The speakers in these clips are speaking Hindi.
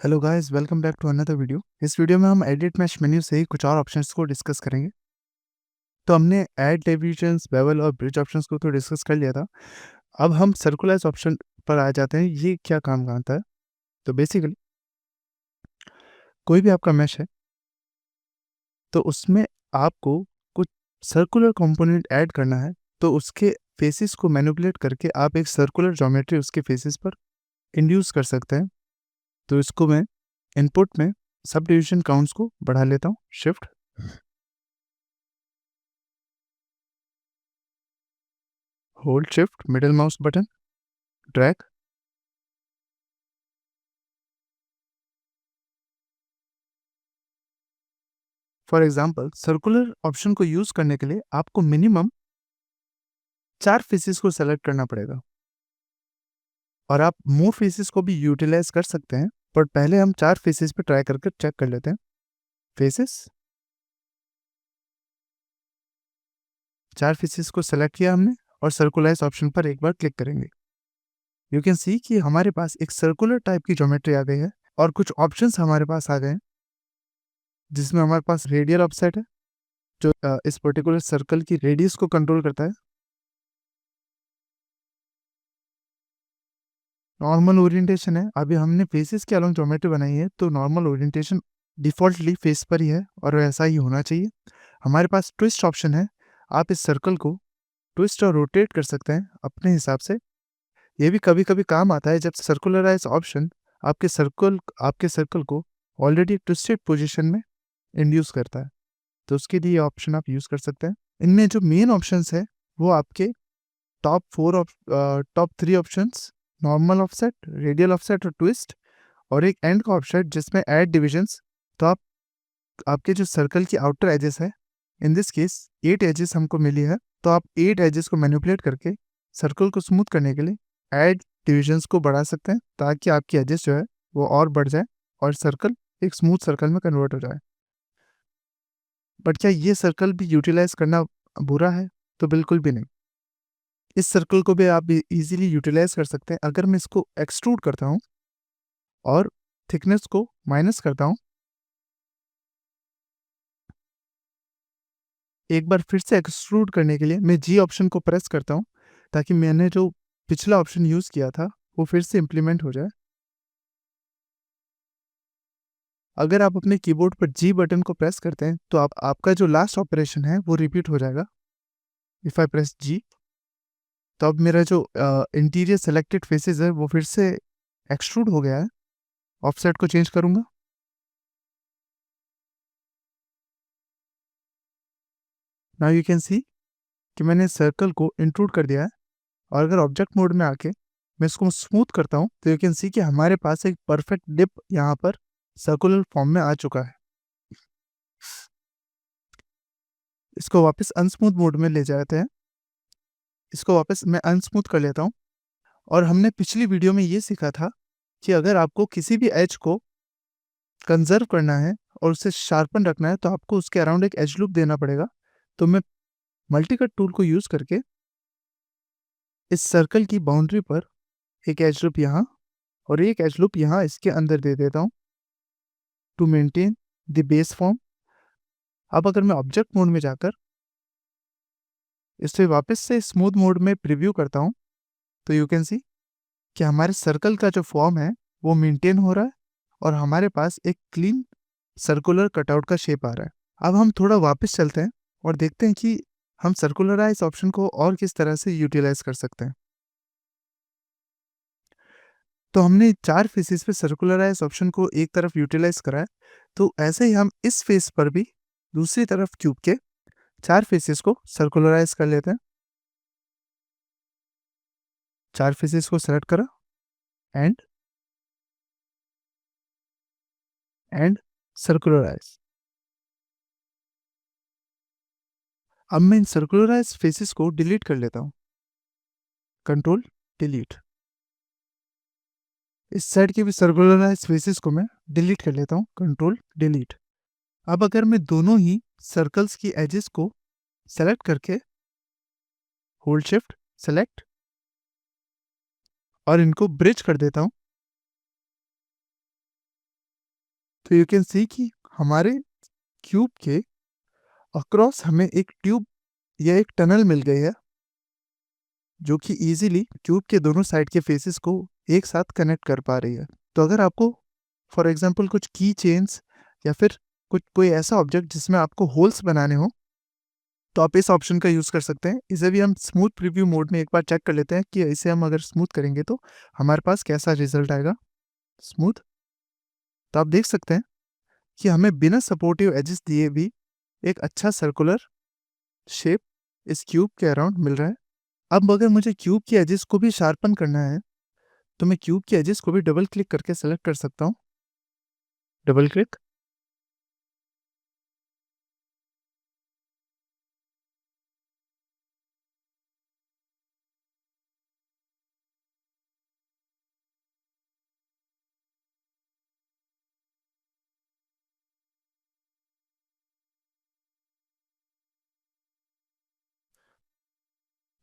Hello guys, welcome back to another video. इस वीडियो में हम एडिट मैश मेन्यू से ही कुछ और ऑप्शंस को डिस्कस करेंगे। तो हमने ऐड डिविजन्स, बेवल और ब्रिज ऑप्शंस को तो डिस्कस कर लिया था। अब हम सर्कुलर ऑप्शन पर आ जाते हैं। ये क्या काम आता है? तो बेसिकली कोई भी आपका मैश है, तो उसमें आपको कुछ सर्कुलर कंपोनेंट ऐड करना है। तो उसके फेसेस को मैनिपुलेट करके आप एक सर्कुलर ज्योमेट्री उसके फेसेस पर इंड्यूस कर सकते हैं। तो इसको मैं इनपुट में सब डिवीजन काउंट्स को बढ़ा लेता हूँ, shift hold shift middle mouse button drag. For example, circular option को यूज करने के लिए आपको मिनिमम 4 फेसेस को सेलेक्ट करना पड़ेगा, और आप मोर फेसेस को भी यूटिलाइज कर सकते हैं। पर पहले हम 4 फेसेस पे ट्राई करके चेक कर लेते हैं। फेसेस, 4 फेसेस को सेलेक्ट किया हमने और सर्कुलाइज ऑप्शन पर एक बार क्लिक करेंगे। यू कैन सी कि हमारे पास एक सर्कुलर टाइप की ज्योमेट्री आ गई है और कुछ ऑप्शंस हमारे पास आ गए हैं, जिसमें हमारे पास रेडियल ऑफसेट है, जो इस पर्टिकुलर सर्कल की रेडियस को कंट्रोल करता है। नॉर्मल ओरिएंटेशन है। अभी हमने फेसेस के अलोंग ज्योमेट्री बनाई है, तो नॉर्मल ओरिएंटेशन डिफॉल्टली फेस पर ही है और वैसा ही होना चाहिए। हमारे पास ट्विस्ट ऑप्शन है। आप इस सर्कल को ट्विस्ट और रोटेट कर सकते हैं अपने हिसाब से। ये भी कभी कभी काम आता है जब सर्कुलराइज ऑप्शन आपके सर्कल को ऑलरेडी ट्विस्टेड पोजिशन में इंड्यूस करता है, तो उसके लिए ये ऑप्शन आप यूज कर सकते हैं। इनमें जो मेन ऑप्शंस है वो आपके top 3 options, normal offset, radial offset और ट्विस्ट, और एक एंड का ऑप्शन जिसमें ऐड डिविजन्स। तो आप आपके जो सर्कल की आउटर एजेस है, इन दिस केस 8 एजेस हमको मिली है, तो आप 8 एजेस को मैनिपुलेट करके सर्कल को स्मूथ करने के लिए ऐड डिविजन्स को बढ़ा सकते हैं, ताकि आपकी एजेस जो है वो और बढ़ जाए और सर्कल एक स्मूथ सर्कल में कन्वर्ट हो जाए। बट क्या ये सर्कल भी यूटिलाइज करना बुरा है? तो बिल्कुल भी नहीं। इस सर्कल को भी आप इजीली यूटिलाइज कर सकते हैं। अगर मैं इसको एक्सट्रूड करता हूँ और थिकनेस को माइनस करता हूँ, एक बार फिर से एक्सट्रूड करने के लिए मैं जी ऑप्शन को प्रेस करता हूँ, ताकि मैंने जो पिछला ऑप्शन यूज़ किया था वो फिर से इम्प्लीमेंट हो जाए। अगर आप अपने कीबोर्ड पर जी बटन को प्रेस करते हैं, तो आपका जो लास्ट ऑपरेशन है वो रिपीट हो जाएगा। इफ़ आई प्रेस जी, तो अब मेरा जो इंटीरियर सेलेक्टेड फेसेस है वो फिर से एक्सट्रूड हो गया है। ऑफसेट को चेंज करूंगा। नाउ यू कैन सी कि मैंने सर्कल को इंट्रूड कर दिया है। और अगर ऑब्जेक्ट मोड में आके मैं इसको स्मूथ करता हूँ, तो यू कैन सी कि हमारे पास एक परफेक्ट डिप यहाँ पर सर्कुलर फॉर्म में आ चुका है। इसको वापस अनस्मूथ मोड में ले जाते हैं। इसको वापस मैं अनस्मूथ कर लेता हूँ। और हमने पिछली वीडियो में ये सीखा था कि अगर आपको किसी भी एज को कंजर्व करना है और उसे शार्पन रखना है, तो आपको उसके अराउंड एक एज लूप देना पड़ेगा। तो मैं मल्टी कट टूल को यूज करके इस सर्कल की बाउंड्री पर एक एज लूप यहाँ और एक एज लूप यहाँ इसके अंदर दे देता हूँ, to maintain the base form. अब अगर मैं ऑब्जेक्ट मोड में जाकर इसे वापस से स्मूथ मोड में प्रीव्यू करता हूँ, तो यू कैन सी कि हमारे सर्कल का जो फॉर्म है वो मेंटेन हो रहा है और हमारे पास एक क्लीन सर्कुलर कटआउट का शेप आ रहा है। अब हम थोड़ा वापस चलते हैं और देखते हैं कि हम सर्कुलराइज ऑप्शन को और किस तरह से यूटिलाइज कर सकते हैं। तो हमने 4 फेसेस पे सर्कुलराइज ऑप्शन को एक तरफ यूटिलाइज करा है, तो ऐसे ही हम इस फेस पर भी दूसरी तरफ क्यूब के 4 फेसेस को सर्कुलराइज कर लेते हैं। 4 फेसेस को सेलेक्ट करा एंड सर्कुलराइज। अब मैं इन सर्कुलराइज फेसेस को डिलीट कर लेता हूँ, कंट्रोल डिलीट। इस साइड के भी सर्कुलराइज फेसेस को मैं डिलीट कर लेता हूँ, कंट्रोल डिलीट। अब अगर मैं दोनों ही सर्कल्स की एजेस को सेलेक्ट करके होल्ड शिफ्ट सेलेक्ट और इनको ब्रिज कर देता हूँ, तो यू कैन सी कि हमारे क्यूब के अक्रॉस हमें एक ट्यूब या एक टनल मिल गई है, जो कि इजीली क्यूब के दोनों साइड के फेसेस को एक साथ कनेक्ट कर पा रही है। तो अगर आपको फॉर एग्जांपल कुछ की चेन्स या फिर कुछ कोई ऐसा ऑब्जेक्ट जिसमें आपको होल्स बनाने हो, तो आप इस ऑप्शन का यूज़ कर सकते हैं। इसे भी हम स्मूथ प्रीव्यू मोड में एक बार चेक कर लेते हैं कि इसे हम अगर स्मूथ करेंगे तो हमारे पास कैसा रिजल्ट आएगा। स्मूथ, तो आप देख सकते हैं कि हमें बिना सपोर्टिव एजेस दिए भी एक अच्छा सर्कुलर शेप इस क्यूब के अराउंड मिल रहा है। अब अगर मुझे क्यूब की एजेस को भी शार्पन करना है, तो मैं क्यूब की एजेस को भी डबल क्लिक करके सेलेक्ट कर सकता हूँ। डबल क्लिक,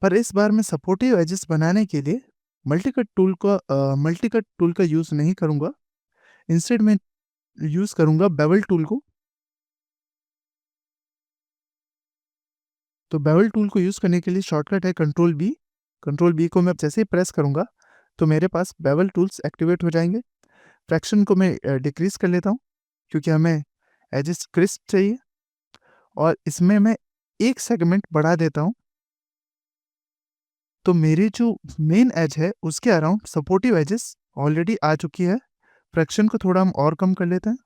पर इस बार मैं सपोर्टिव एजेस बनाने के लिए मल्टी कट टूल का यूज़ नहीं करूँगा। इंस्टेड मैं यूज़ करूँगा बेवल टूल को। तो बेवल टूल को यूज़ करने के लिए शॉर्टकट है कंट्रोल बी। कंट्रोल बी को मैं जैसे ही प्रेस करूँगा तो मेरे पास बेवल टूल्स एक्टिवेट हो जाएंगे। फ्रैक्शन को मैं डिक्रीज कर लेता हूँ, क्योंकि हमें एजेस क्रिस्प चाहिए, और इसमें मैं एक सेगमेंट बढ़ा देता हूँ। तो मेरी जो मेन एज है उसके अराउंड सपोर्टिव एजेस ऑलरेडी आ चुकी है। फ्रैक्शन को थोड़ा हम और कम कर लेते हैं,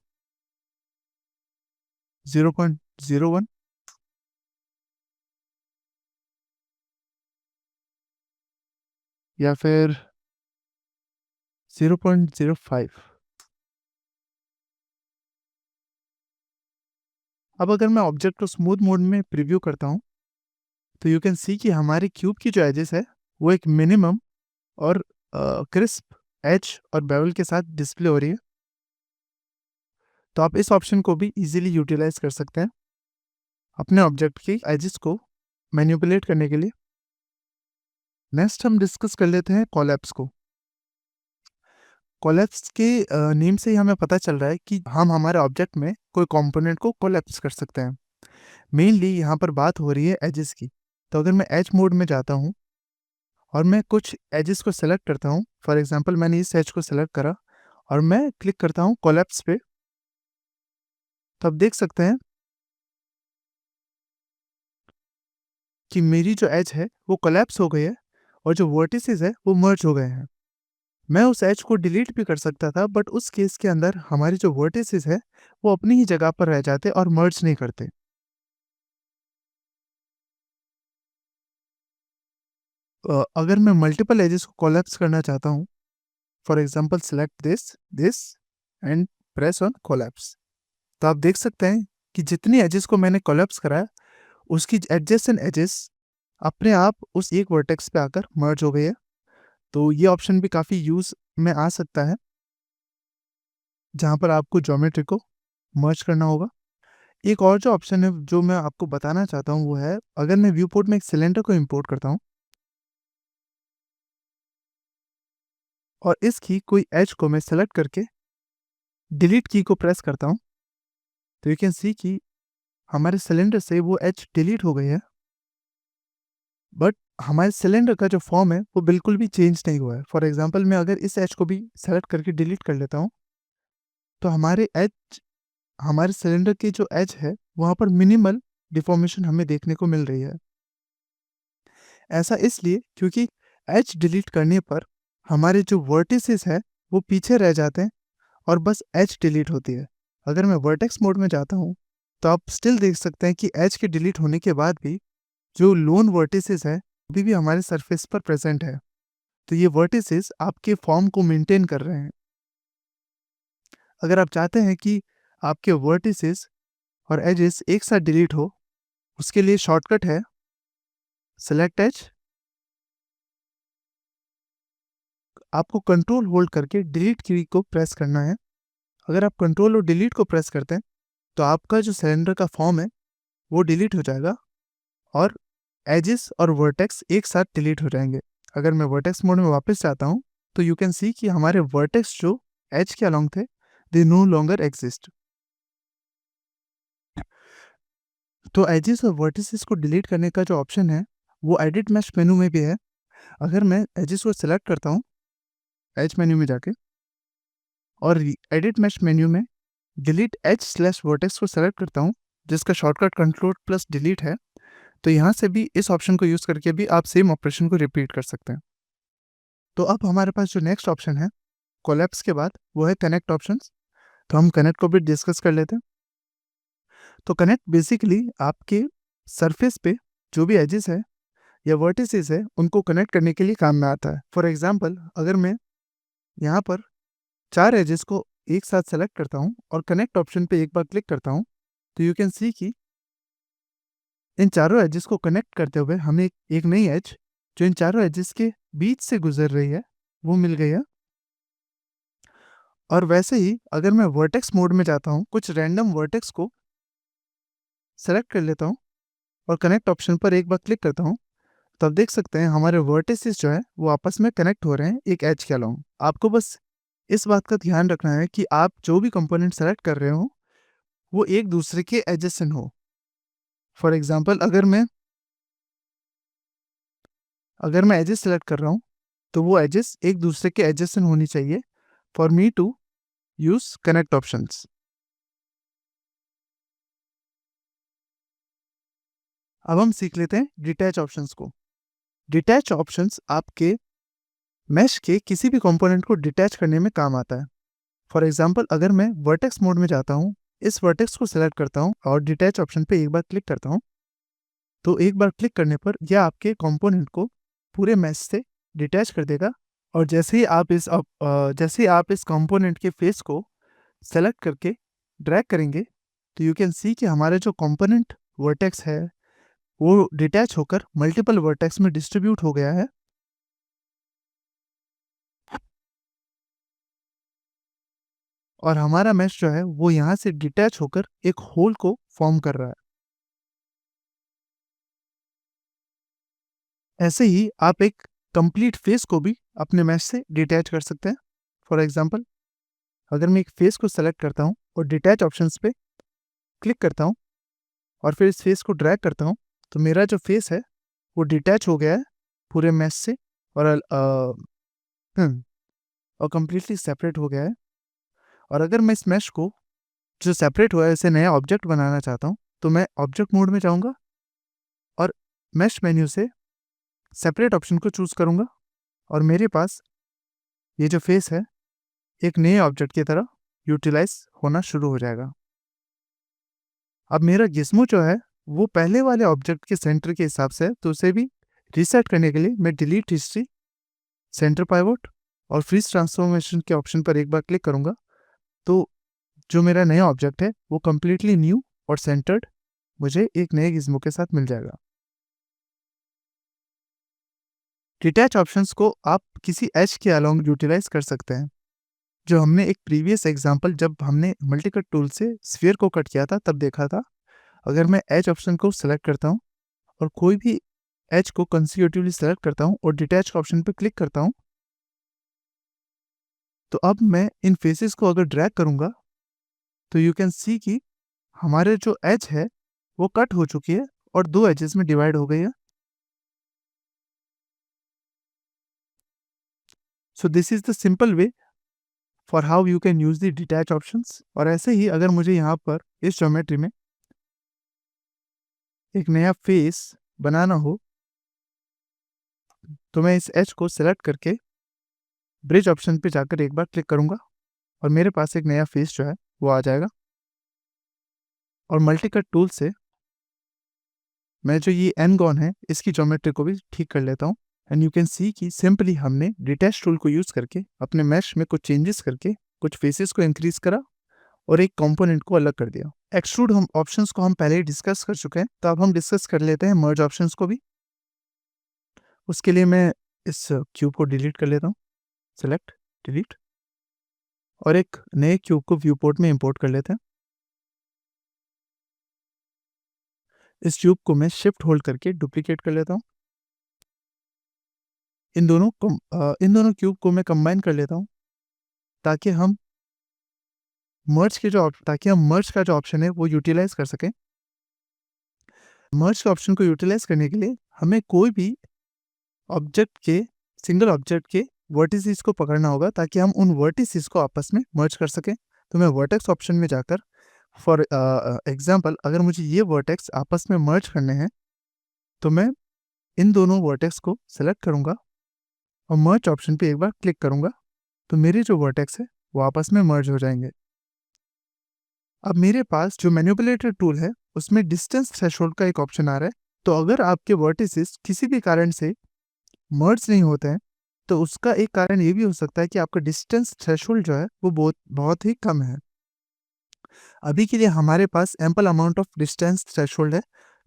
0.01, या फिर 0.05। अब अगर मैं ऑब्जेक्ट को स्मूथ मोड में प्रीव्यू करता हूँ, तो यू कैन सी कि हमारे क्यूब की जो एजेस है वो एक मिनिमम और क्रिस्प एज और बेवल के साथ डिस्प्ले हो रही है। तो आप इस ऑप्शन को भी इजीली यूटिलाइज कर सकते हैं अपने ऑब्जेक्ट की एजेस को मैनिपुलेट करने के लिए। नेक्स्ट हम डिस्कस कर लेते हैं कोलैप्स को। कोलैप्स के नेम से ही हमें पता चल रहा है कि हम हमारे ऑब्जेक्ट में कोई कंपोनेंट को कोलैप्स कर सकते हैं। मेनली यहाँ पर बात हो रही है एजेस की। तो अगर मैं एज मोड में जाता हूँ और मैं कुछ एजेस को सेलेक्ट करता हूँ, फॉर एग्जांपल मैंने इस एज को सेलेक्ट करा और मैं क्लिक करता हूँ कोलैप्स पे, तो आप देख सकते हैं कि मेरी जो एज है वो कोलैप्स हो गई है और जो वर्टिसेस है वो मर्ज हो गए हैं। मैं उस एज को डिलीट भी कर सकता था, बट उस केस के अंदर हमारी जो वर्टिसेस है वो अपनी ही जगह पर रह जाते और मर्ज नहीं करते। अगर मैं मल्टीपल एजेस को कोलैप्स करना चाहता हूँ, for example select this this and press on collapse, तो आप देख सकते हैं कि जितनी एजेस को मैंने कोलैप्स करा है उसकी एडजेसेंट एजेस अपने आप उस एक वर्टेक्स पे आकर मर्ज हो गई है। तो ये ऑप्शन भी काफ़ी यूज़ में आ सकता है, जहाँ पर आपको ज्योमेट्री को मर्ज करना होगा। एक और जो ऑप्शन है जो मैं आपको बताना चाहता हूँ वो है, अगर मैं व्यू पोर्ट में एक सिलेंडर को इंपोर्ट करता हूँ और इसकी कोई एज को मैं सेलेक्ट करके डिलीट की को प्रेस करता हूँ, तो यू कैन सी कि हमारे सिलेंडर से वो एज डिलीट हो गई है, बट हमारे सिलेंडर का जो फॉर्म है वो बिल्कुल भी चेंज नहीं हुआ है। फॉर एग्जांपल मैं अगर इस एज को भी सेलेक्ट करके डिलीट कर लेता हूँ, तो हमारे सिलेंडर की जो एज है वहाँ पर मिनिमल डिफॉर्मेशन हमें देखने को मिल रही है। ऐसा इसलिए क्योंकि एज डिलीट करने पर हमारे जो वर्टिसेस है वो पीछे रह जाते हैं और बस एज डिलीट होती है। अगर मैं वर्टेक्स मोड में जाता हूँ, तो आप स्टिल देख सकते हैं कि एज के डिलीट होने के बाद भी जो लोन वर्टिसेस है अभी भी हमारे सरफेस पर प्रेजेंट है। तो ये वर्टिसेस आपके फॉर्म को मेंटेन कर रहे हैं। अगर आप चाहते हैं कि आपके वर्टिसेस और एजेस एक साथ डिलीट हो, उसके लिए शॉर्टकट है सेलेक्ट एज। आपको कंट्रोल होल्ड करके डिलीट की को प्रेस करना है। अगर आप कंट्रोल और डिलीट को प्रेस करते हैं तो आपका जो सिलेंडर का फॉर्म है वो डिलीट हो जाएगा और एजेस और वर्टेक्स एक साथ डिलीट हो जाएंगे। अगर मैं वर्टेक्स मोड में वापस जाता हूँ, तो यू कैन सी कि हमारे वर्टेक्स जो एज के अलोंग थे दे नो लॉन्गर एग्जिस्ट। तो एजेस और वर्टिसेस को डिलीट करने का जो ऑप्शन है वो एडिट मैश मेनू में भी है। अगर मैं एजेस को सेलेक्ट करता हूँ एज मेन्यू में जाके और एडिट मैश मेन्यू में डिलीट एज स्लैश वर्टेक्स को सेलेक्ट करता हूँ, जिसका शॉर्टकट कंट्रोल प्लस डिलीट है, तो यहाँ से भी इस ऑप्शन को यूज़ करके भी आप सेम ऑपरेशन को रिपीट कर सकते हैं। तो अब हमारे पास जो नेक्स्ट ऑप्शन है कोलैप्स के बाद वो है कनेक्ट ऑप्शंस। तो हम कनेक्ट को भी डिस्कस कर लेते हैं। तो कनेक्ट बेसिकली आपके सरफेस पे जो भी एजेस है या वर्टिसेस है उनको कनेक्ट करने के लिए काम में आता है। फॉर एग्जांपल अगर मैं यहाँ पर 4 एजेस को एक साथ सेलेक्ट करता हूँ और कनेक्ट ऑप्शन पे एक बार क्लिक करता हूँ, तो यू कैन सी कि इन चारों एजेस को कनेक्ट करते हुए हमें एक नई एज जो इन चारों एजेस के बीच से गुजर रही है वो मिल गई है। और वैसे ही अगर मैं वर्टेक्स मोड में जाता हूँ, कुछ रैंडम वर्टेक्स को सेलेक्ट कर लेता हूँ और कनेक्ट ऑप्शन पर एक बार क्लिक करता हूँ, तो आप देख सकते हैं हमारे वर्टिसेस जो है वो आपस में कनेक्ट हो रहे हैं एक एज के अलोंग। आपको बस इस बात का ध्यान रखना है कि आप जो भी कंपोनेंट सेलेक्ट कर रहे हो वो एक दूसरे के एडजेसेंट हो। फॉर एग्जांपल अगर मैं एजेस सेलेक्ट कर रहा हूँ तो वो एजेस एक दूसरे के एडजेसेंट होनी चाहिए for me to use connect options. अब हम सीख लेते हैं डिटैच ऑप्शंस को। डिटैच ऑप्शंस आपके मैश के किसी भी कंपोनेंट को डिटैच करने में काम आता है। फॉर एग्जांपल अगर मैं वर्टेक्स मोड में जाता हूँ, इस वर्टेक्स को सेलेक्ट करता हूँ और डिटैच ऑप्शन पे एक बार क्लिक करता हूँ, तो एक बार क्लिक करने पर यह आपके कंपोनेंट को पूरे मैश से डिटैच कर देगा। और जैसे ही आप इस कंपोनेंट के फेस को सेलेक्ट करके ड्रैग करेंगे, तो यू कैन सी कि हमारे जो कंपोनेंट वर्टेक्स है वो डिटैच होकर मल्टीपल वर्टेक्स में डिस्ट्रीब्यूट हो गया है। और हमारा मैश जो है वो यहाँ से डिटैच होकर एक होल को फॉर्म कर रहा है। ऐसे ही आप एक कंप्लीट फेस को भी अपने मैश से डिटैच कर सकते हैं। फॉर एग्जांपल अगर मैं एक फेस को सेलेक्ट करता हूँ और डिटैच ऑप्शंस पे क्लिक करता हूँ और फिर इस फेस को ड्रैग करता हूँ, तो मेरा जो फेस है वो डिटैच हो गया है पूरे मैश से और और कम्प्लीटली सेपरेट हो गया है। और अगर मैं इस मैश को जो सेपरेट हुआ है इसे नया ऑब्जेक्ट बनाना चाहता हूँ, तो मैं ऑब्जेक्ट मोड में जाऊँगा और मैश मेन्यू से सेपरेट ऑप्शन को चूज़ करूँगा और मेरे पास ये जो फेस है एक नए ऑब्जेक्ट की तरह यूटिलाइज होना शुरू हो जाएगा। अब मेरा गिस्मो जो है वो पहले वाले ऑब्जेक्ट के सेंटर के हिसाब से है, तो उसे भी रीसेट करने के लिए मैं डिलीट हिस्ट्री, सेंटर पाइवोट और फ्रीज ट्रांसफॉर्मेशन के ऑप्शन पर एक बार क्लिक करूँगा, तो जो मेरा नया ऑब्जेक्ट है वो कम्प्लीटली न्यू और सेंटर्ड मुझे एक नए गिस्मो के साथ मिल जाएगा। डिटैच ऑप्शंस को आप किसी एज के अलोंग यूटिलाइज कर सकते हैं। जो हमने एक प्रीवियस एग्जांपल जब हमने मल्टीकट टूल से स्फीयर को कट किया था तब देखा था। अगर मैं एज ऑप्शन को सेलेक्ट करता हूँ और कोई भी एज को कंसेक्यूटिवली सेलेक्ट करता हूँ और डिटैच ऑप्शन पर क्लिक करता हूँ, तो अब मैं इन फेसेस को अगर ड्रैग करूँगा तो यू कैन सी कि हमारे जो एज है वो कट हो चुकी है और 2 एजेस में डिवाइड हो गई है। So this is the simple way for how you can use the detach options. और ऐसे ही अगर मुझे यहाँ पर इस ज्योमेट्री में एक नया फेस बनाना हो, तो मैं इस एज को सेलेक्ट करके ब्रिज ऑप्शन पे जाकर एक बार क्लिक करूँगा और मेरे पास एक नया फेस जो है वो आ जाएगा। और मल्टीकट टूल से मैं जो ये एनगॉन है इसकी ज्योमेट्री को भी ठीक कर लेता हूँ। एंड यू कैन सी कि सिंपली हमने डिटैच टूल को यूज़ करके अपने मैश में कुछ चेंजेस करके कुछ फेसेस को इंक्रीज करा और एक कंपोनेंट को अलग कर दिया। एक्सट्रूड हम ऑप्शंस को हम पहले ही डिस्कस कर चुके हैं, तो अब हम डिस्कस कर लेते हैं मर्ज ऑप्शंस को भी। उसके लिए मैं इस क्यूब को डिलीट कर लेता हूँ, सेलेक्ट, डिलीट, और एक नए क्यूब को व्यू पोर्ट में इंपोर्ट कर लेते हैं। इस क्यूब को मैं शिफ्ट होल्ड करके डुप्लीकेट कर लेता हूँ। इन दोनों क्यूब को मैं कंबाइन कर लेता हूँ ताकि हम मर्ज के जो ताकि हम मर्ज का जो ऑप्शन है वो यूटिलाइज कर सकें। मर्ज के ऑप्शन को यूटिलाइज करने के लिए हमें कोई भी ऑब्जेक्ट के सिंगल ऑब्जेक्ट के वर्टिसेस को पकड़ना होगा ताकि हम उन वर्टिसेस को आपस में मर्ज कर सकें। तो मैं वर्टेक्स ऑप्शन में जाकर फॉर एग्जांपल अगर मुझे ये वर्टेक्स आपस में मर्ज करने हैं तो मैं इन दोनों वर्टेक्स को सेलेक्ट करूंगा और मर्ज ऑप्शन पे एक बार क्लिक करूंगा तो मेरे जो वर्टेक्स है वो आपस में मर्ज हो जाएंगे। अब मेरे पास जो मैनिपुलेटर टूल है उसमें डिस्टेंस थ्रेशोल्ड का एक ऑप्शन आ रहा है। तो अगर आपके वर्टिसेस किसी भी कारण से मर्ज नहीं होते हैं तो उसका एक कारण ये भी हो सकता है कि आपका डिस्टेंस थ्रेशोल्ड जो है वो बहुत बहुत ही कम है। अभी के लिए हमारे पास ample amount of distance threshold है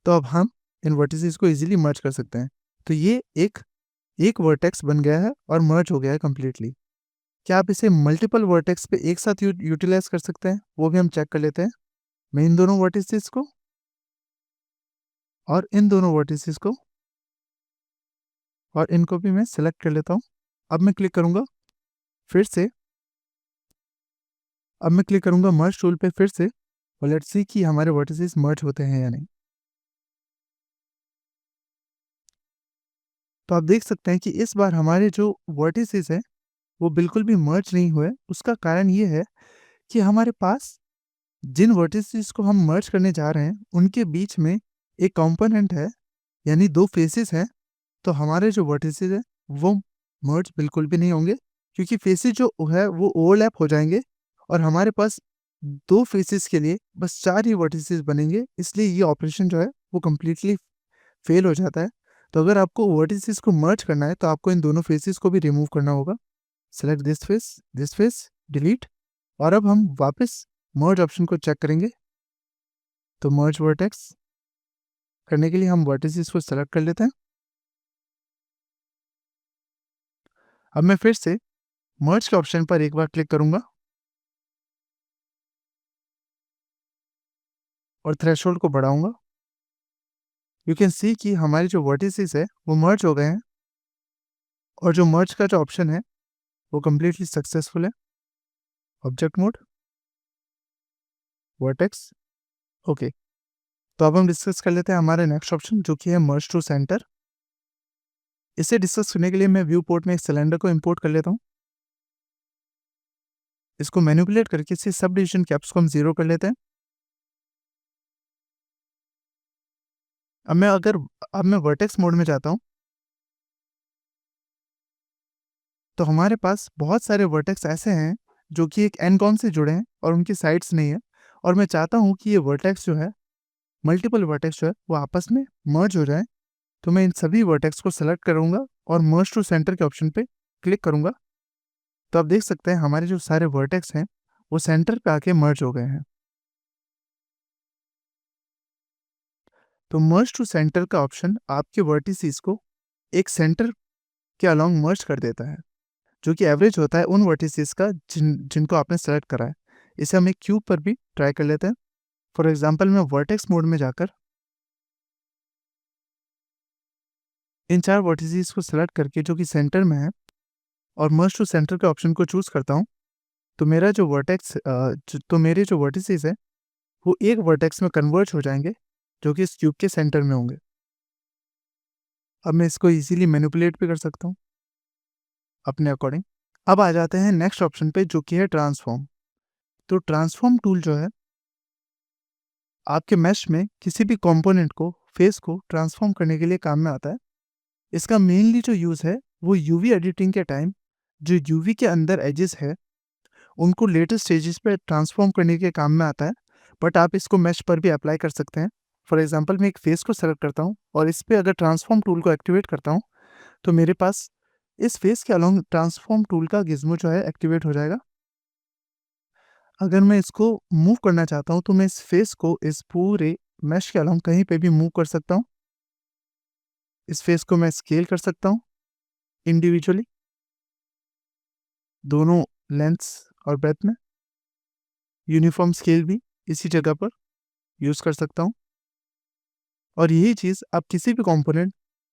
तो अब हम इन वर्टिसेस को इजीली मर्ज कर सकते हैं। तो ये एक वर्टेक्स बन गया है और मर्ज हो गया है कम्प्लीटली। क्या आप इसे मल्टीपल वर्टेक्स पे एक साथ यूटिलाइज कर सकते हैं वो भी हम चेक कर लेते हैं। मैं इन दोनों वर्टिसेस को और इन दोनों वर्टिसेस को और इनको भी मैं सेलेक्ट कर लेता हूँ। अब मैं क्लिक करूँगा फिर से अब मैं क्लिक करूँगा मर्ज टूल पे फिर से और लेट्स सी कि हमारे वर्टिसेस मर्ज होते हैं या नहीं। तो आप देख सकते हैं कि इस बार हमारे जो वर्टिसेस हैं वो बिल्कुल भी मर्ज नहीं हुए। उसका कारण ये है कि हमारे पास जिन वर्टिसेस को हम मर्ज करने जा रहे हैं उनके बीच में एक कंपोनेंट है यानी दो फेसेस हैं। तो हमारे जो वर्टिसेस हैं वो मर्ज बिल्कुल भी नहीं होंगे क्योंकि फेसेस जो है वो ओवरलैप हो जाएंगे और हमारे पास दो फेसेस के लिए बस 4 ही वर्टिसेस बनेंगे। इसलिए ये ऑपरेशन जो है वो कम्प्लीटली फेल हो जाता है। तो अगर आपको वर्टिसेस को मर्ज करना है तो आपको इन दोनों फेसेस को भी रिमूव करना होगा। Select this face, delete. और अब हम वापस मर्ज ऑप्शन को चेक करेंगे। तो मर्ज वर्टेक्स करने के लिए हम वर्टिसेस को सेलेक्ट कर लेते हैं। अब मैं फिर से मर्ज के ऑप्शन पर एक बार क्लिक करूंगा और थ्रेशोल्ड को बढ़ाऊंगा। यू कैन सी कि हमारे जो वर्टिसेस है वो मर्ज हो गए हैं और जो मर्ज का जो ऑप्शन है वो कम्प्लीटली सक्सेसफुल है। Object mode, vertex, okay. तो अब हम डिस्कस कर लेते हैं हमारे नेक्स्ट ऑप्शन जो कि है मर्ज टू सेंटर। इसे डिस्कस करने के लिए मैं व्यू पोर्ट में एक सिलेंडर को इंपोर्ट कर लेता हूँ। इसको मैनिपुलेट करके इसे सब डिविजन कैप्स को हम 0 कर लेते हैं। अब मैं वर्टेक्स मोड में जाता हूँ तो हमारे पास बहुत सारे वर्टेक्स ऐसे हैं जो कि एक एनकॉन से जुड़े हैं और उनकी साइड्स नहीं है। और मैं चाहता हूँ कि ये वर्टेक्स जो है मल्टीपल वर्टेक्स जो है वो आपस में मर्ज हो जाए। तो मैं इन सभी वर्टेक्स को सेलेक्ट करूँगा और मर्ज टू सेंटर के ऑप्शन पे क्लिक करूँगा। तो आप देख सकते हैं हमारे जो सारे वर्टेक्स हैं वो सेंटर पे आके मर्ज हो गए हैं। तो मर्ज टू सेंटर का ऑप्शन आपके वर्टिसेस को एक सेंटर के अलोंग मर्ज कर देता है जो कि एवरेज होता है उन वर्टिसेस का जिनको आपने सेलेक्ट करा है। इसे हम एक क्यूब पर भी ट्राई कर लेते हैं। फॉर एग्जांपल मैं वर्टेक्स मोड में जाकर इन 4 वर्टिसेस को सेलेक्ट करके जो कि सेंटर में है और मर्ज टू सेंटर के ऑप्शन को चूज करता हूँ तो मेरा जो वर्टेक्स तो मेरे जो वर्टिसेस है वो एक वर्टेक्स में कन्वर्ज हो जाएंगे जो कि इस क्यूब के सेंटर में होंगे। अब मैं इसको इजीली मैनिपुलेट भी कर सकता हूँ अपने अकॉर्डिंग। अब आ जाते हैं नेक्स्ट ऑप्शन पे जो कि है ट्रांसफॉर्म। तो ट्रांसफॉर्म टूल जो है आपके मैश में किसी भी कंपोनेंट को फेस को ट्रांसफॉर्म करने के लिए काम में आता है। इसका मेनली जो यूज़ है वो यूवी एडिटिंग के टाइम जो यूवी के अंदर एजेस है उनको लेटर स्टेजेस पे ट्रांसफॉर्म करने के काम में आता है। बट आप इसको मैश पर भी अप्लाई कर सकते हैं। फॉर एग्जांपल मैं एक फेस को सेलेक्ट करता हूँ और इस पर अगर ट्रांसफॉर्म टूल को एक्टिवेट करता हूँ तो मेरे पास इस फेस के अलोंग ट्रांसफॉर्म टूल का गिज्मो जो है एक्टिवेट हो जाएगा। अगर मैं इसको मूव करना चाहता हूँ तो मैं इस फेस को इस पूरे मैश के अलोंग कहीं पे भी मूव कर सकता हूँ। इस फेस को मैं स्केल कर सकता हूँ इंडिविजुअली दोनों लेंथ्स और ब्रेथ में। यूनिफॉर्म स्केल भी इसी जगह पर यूज़ कर सकता हूँ। और यही चीज़ आप किसी भी कंपोनेंट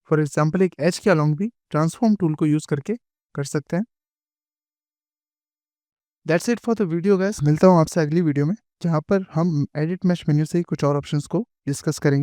फॉर एग्जांपल एक एज के अलोंग भी ट्रांसफॉर्म टूल को यूज़ करके कर सकते हैं। That's it for the video guys. मिलता हूँ आपसे अगली वीडियो में, जहाँ पर हम एडिट मैश मेन्यू से ही कुछ और ऑप्शंस को डिस्कस करेंगे।